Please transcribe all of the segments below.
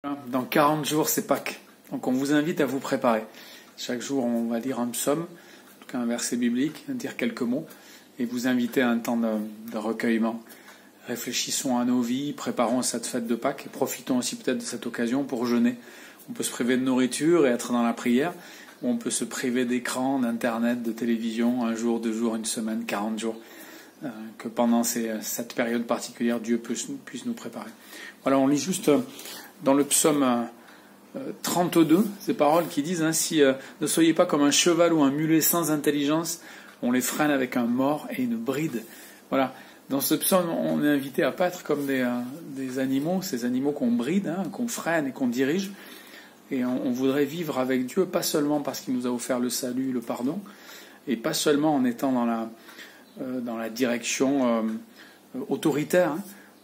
Dans 40 jours, c'est Pâques. Donc on vous invite à vous préparer. Chaque jour, on va lire un psaume, en tout cas un verset biblique, dire quelques mots, et vous inviter à un temps de recueillement. Réfléchissons à nos vies, préparons cette fête de Pâques, et profitons aussi peut-être de cette occasion pour jeûner. On peut se priver de nourriture et être dans la prière, ou on peut se priver d'écran, d'internet, de télévision, un jour, 2 jours, une semaine, 40 jours. Que pendant cette période particulière, Dieu puisse nous préparer. Voilà, on lit juste dans le psaume 32, ces paroles qui disent ainsi, ne soyez pas comme un cheval ou un mulet sans intelligence, on les freine avec un mors et une bride. Voilà, dans ce psaume, on est invité à pas être comme des animaux, ces animaux qu'on bride, qu'on freine et qu'on dirige. Et on voudrait vivre avec Dieu, pas seulement parce qu'il nous a offert le salut, le pardon, et pas seulement en étant dans la direction autoritaire.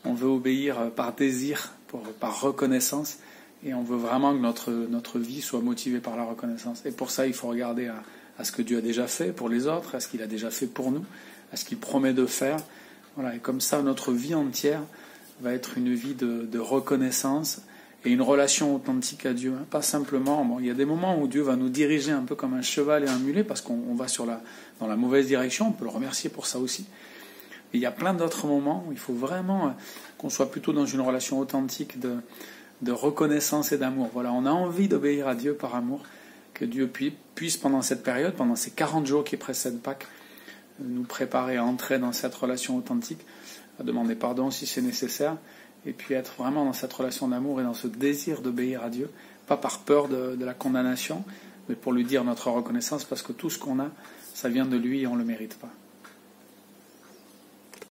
On veut obéir par désir, par reconnaissance, et on veut vraiment que notre vie soit motivée par la reconnaissance. Et pour ça, il faut regarder à ce que Dieu a déjà fait pour les autres, à ce qu'il a déjà fait pour nous, à ce qu'il promet de faire. Voilà, et comme ça, notre vie entière va être une vie de reconnaissance et une relation authentique à Dieu. Pas simplement, il y a des moments où Dieu va nous diriger un peu comme un cheval et un mulet, parce qu'on va dans la mauvaise direction, on peut le remercier pour ça aussi. Et il y a plein d'autres moments où il faut vraiment qu'on soit plutôt dans une relation authentique de reconnaissance et d'amour. Voilà, on a envie d'obéir à Dieu par amour, que Dieu puisse pendant cette période, pendant ces 40 jours qui précèdent Pâques, nous préparer à entrer dans cette relation authentique, à demander pardon si c'est nécessaire, et puis être vraiment dans cette relation d'amour et dans ce désir d'obéir à Dieu, pas par peur de la condamnation, mais pour lui dire notre reconnaissance, parce que tout ce qu'on a, ça vient de lui et on ne le mérite pas.